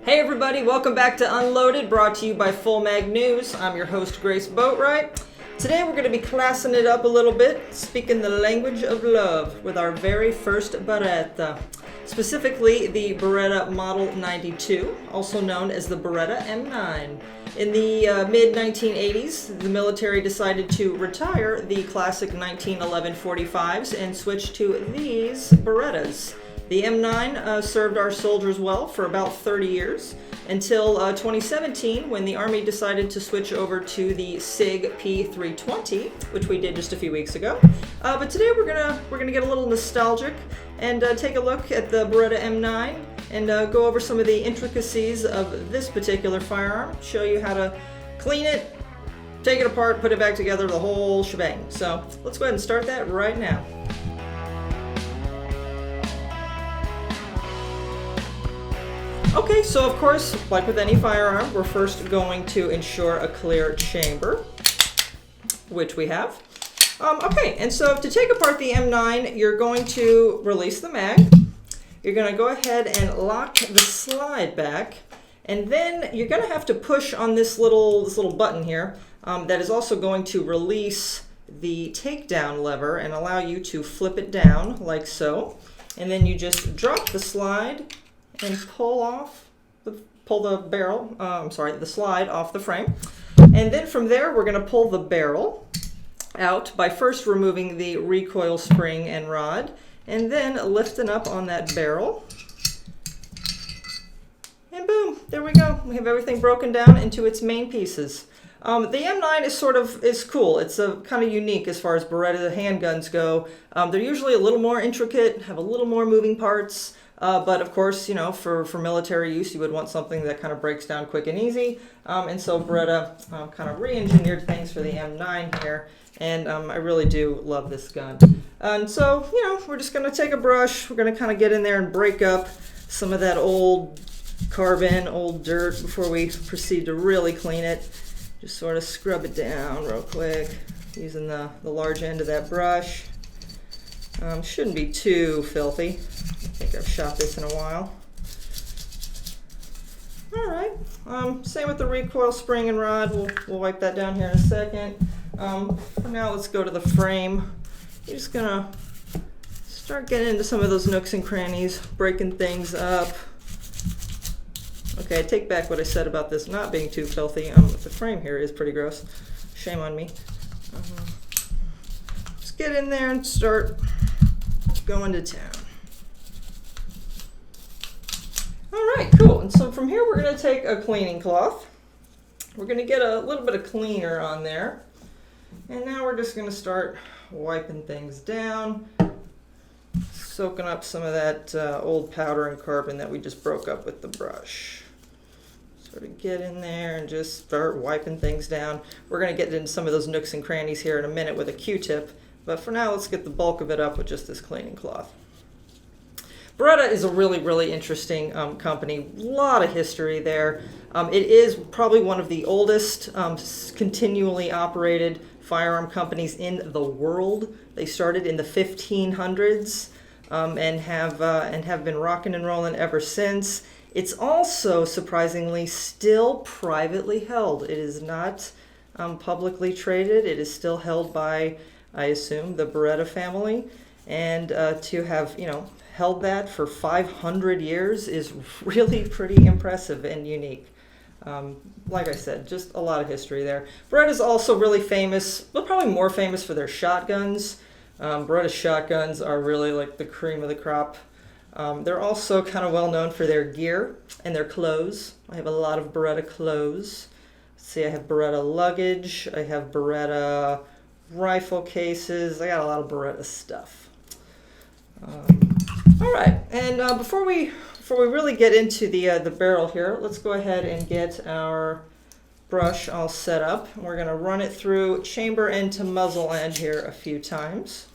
Hey everybody, welcome back to Unloaded, brought to you by FullMagNews. I'm your host, Grace Boatright. Today we're going to be classing it up a little bit, speaking the language of love with our very first Beretta. Specifically, the Beretta Model 92, also known as the Beretta M9. In the mid-1980s, the military decided to retire the classic 1911 45s and switch to these Berettas. The M9 served our soldiers well for about 30 years until 2017, when the Army decided to switch over to the SIG P320, which we did just a few weeks ago. But today we're gonna get a little nostalgic and take a look at the Beretta M9 and go over some of the intricacies of this particular firearm, show you how to clean it, take it apart, put it back together, the whole shebang. So let's go ahead and start that right now. Okay, so of course, like with any firearm, we're first going to ensure a clear chamber, which we have. Okay, and so to take apart the M9, you're going to release the mag. You're going to go ahead and lock the slide back, and then you're going to have to push on this little button here that is also going to release the takedown lever and allow you to flip it down like so. And then you just drop the slide and pull the slide off the frame. And then from there, we're going to pull the barrel out by first removing the recoil spring and rod, and then lifting up on that barrel. And boom, there we go. We have everything broken down into its main pieces. The M9 is cool. It's kind of unique as far as Beretta handguns go. They're usually a little more intricate, have a little more moving parts. But of course, you know, for military use, you would want something that kind of breaks down quick and easy. And so Beretta kind of re-engineered things for the M9 here. And I really do love this gun. And so, you know, we're just going to take a brush. We're going to kind of get in there and break up some of that old carbon, old dirt before we proceed to really clean it. Just sort of scrub it down real quick using the large end of that brush. Shouldn't be too filthy. I think I've shot this in a while. All right. Same with the recoil spring and rod. We'll wipe that down here in a second. For now, let's go to the frame. You're just gonna start getting into some of those nooks and crannies, breaking things up. Okay, I take back what I said about this not being too filthy. The frame here is pretty gross. Shame on me. Just get in there and start going to town. All right, cool. And so from here, we're going to take a cleaning cloth. We're going to get a little bit of cleaner on there. And now we're just going to start wiping things down, soaking up some of that old powder and carbon that we just broke up with the brush. Sort of get in there and just start wiping things down. We're going to get into some of those nooks and crannies here in a minute with a Q-tip. But for now, let's get the bulk of it up with just this cleaning cloth. Beretta is a really, really interesting company. A lot of history there. It is probably one of the oldest continually operated firearm companies in the world. They started in the 1500s and have been rocking and rolling ever since. It's also, surprisingly, still privately held. It is not publicly traded. It is still held by, I assume, the Beretta family. And to have, you know, held that for 500 years is really pretty impressive and unique. Like I said, just a lot of history there. Beretta's also really famous, but probably more famous for their shotguns. Beretta shotguns are really like the cream of the crop. They're also kind of well known for their gear and their clothes. I have a lot of Beretta clothes. Let's see, I have Beretta luggage. I have Beretta rifle cases. I got a lot of Beretta stuff. All right, and before we really get into the barrel here, let's go ahead and get our brush all set up. We're going to run it through chamber end to muzzle end here a few times.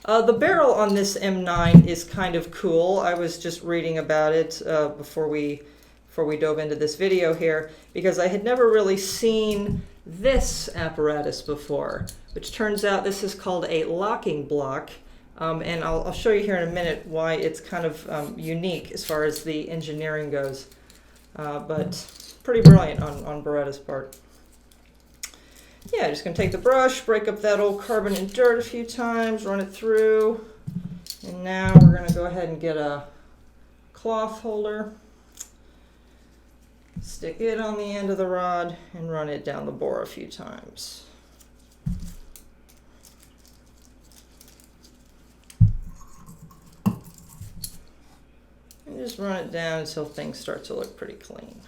The barrel on this M9 is kind of cool. I was just reading about it before we dove into this video here, because I had never really seen this apparatus before, which turns out this is called a locking block, And I'll show you here in a minute why it's kind of unique as far as the engineering goes. But pretty brilliant on Beretta's part. Yeah, just going to take the brush, break up that old carbon and dirt a few times, run it through. And now we're going to go ahead and get a cloth holder, stick it on the end of the rod, and run it down the bore a few times. And just run it down until things start to look pretty clean.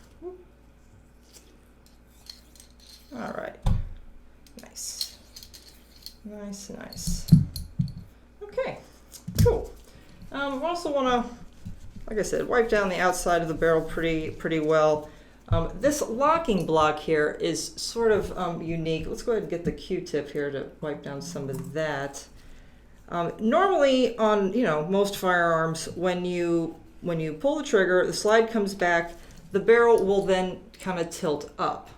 All right. Nice. Nice, nice. Okay, cool. We also want to, like I said, wipe down the outside of the barrel pretty well. This locking block here is sort of unique. Let's go ahead and get the Q-tip here to wipe down some of that. Normally on most firearms, when you pull the trigger, the slide comes back, the barrel will then kind of tilt up.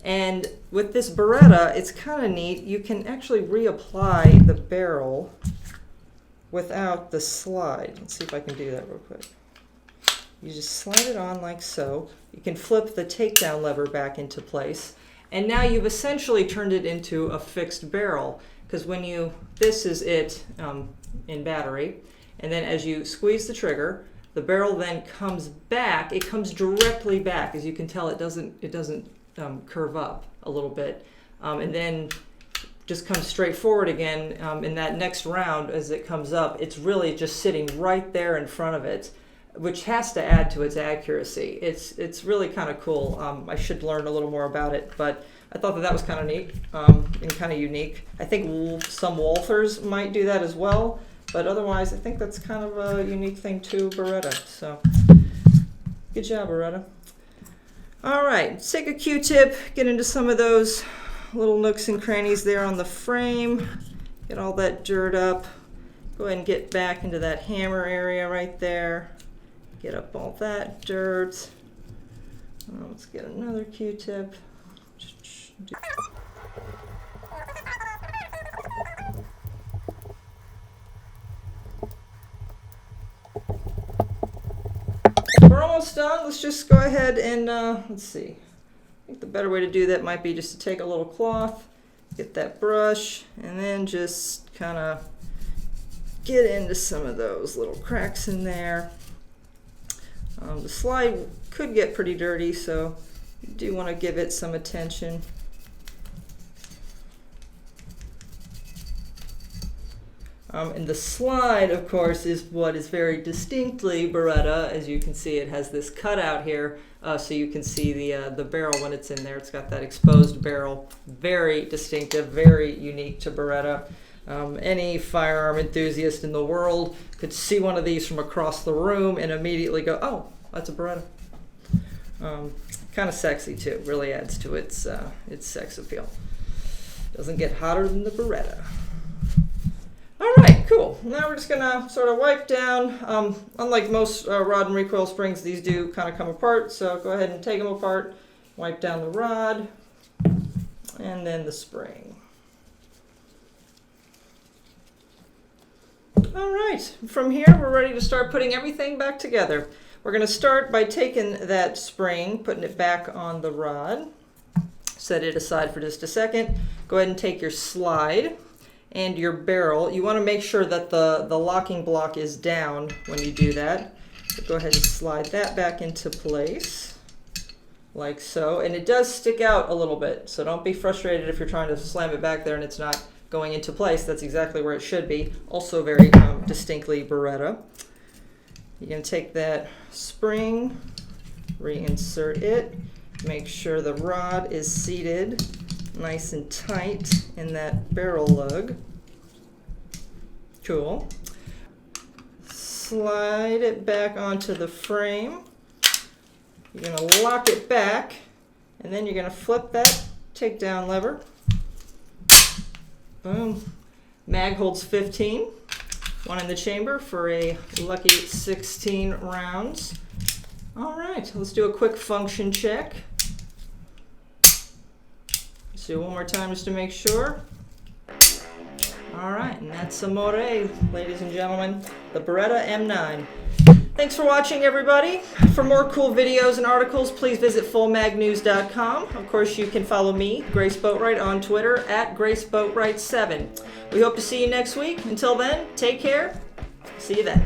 And with this Beretta, it's kind of neat. You can actually reapply the barrel without the slide. Let's see if I can do that real quick. You just slide it on like so. You can flip the takedown lever back into place. And now you've essentially turned it into a fixed barrel, because this is it in battery. And then as you squeeze the trigger, the barrel then comes back. It comes directly back. As you can tell, it doesn't curve up a little bit, and then just comes straight forward again. In that next round, as it comes up, it's really just sitting right there in front of it, which has to add to its accuracy. It's really kind of cool. I should learn a little more about it, but I thought that was kind of neat and kind of unique. I think some Walthers might do that as well, but otherwise I think that's kind of a unique thing to Beretta. So good job, Beretta. All right, take a Q-tip, get into some of those little nooks and crannies there on the frame, get all that dirt up, go ahead and get back into that hammer area right there, get up all that dirt. Let's get another Q-tip. We're almost done. Let's just go ahead and let's see. I think the better way to do that might be just to take a little cloth, get that brush, and then just kind of get into some of those little cracks in there. The slide could get pretty dirty, so you do want to give it some attention. And the slide, of course, is what is very distinctly Beretta. As you can see, it has this cutout here, so you can see the barrel when it's in there. It's got that exposed barrel. Very distinctive, very unique to Beretta. Any firearm enthusiast in the world could see one of these from across the room and immediately go, oh, that's a Beretta. Kind of sexy, too. Really adds to its sex appeal. Doesn't get hotter than the Beretta. All right, cool. Now we're just going to sort of wipe down. Unlike most rod and recoil springs, these do kind of come apart. So go ahead and take them apart, wipe down the rod, and then the spring. All right, from here we're ready to start putting everything back together. We're going to start by taking that spring, putting it back on the rod. Set it aside for just a second. Go ahead and take your slide and your barrel. You want to make sure that the locking block is down when you do that. So go ahead and slide that back into place, like so. And it does stick out a little bit, so don't be frustrated if you're trying to slam it back there and it's not going into place. That's exactly where it should be. Also very distinctly Beretta. You're going to take that spring, reinsert it, make sure the rod is seated nice and tight in that barrel lug. Cool. Slide it back onto the frame. You're going to lock it back, and then you're going to flip that takedown lever. Boom. Mag holds 15. One in the chamber for a lucky 16 rounds. All right, let's do a quick function check. Let's do it one more time just to make sure. All right, and that's Amore, ladies and gentlemen, the Beretta M9. Thanks for watching, everybody. For more cool videos and articles, please visit FullMagNews.com. Of course, you can follow me, Grace Boatright, on Twitter at GraceBoatright7. We hope to see you next week. Until then, take care. See you then.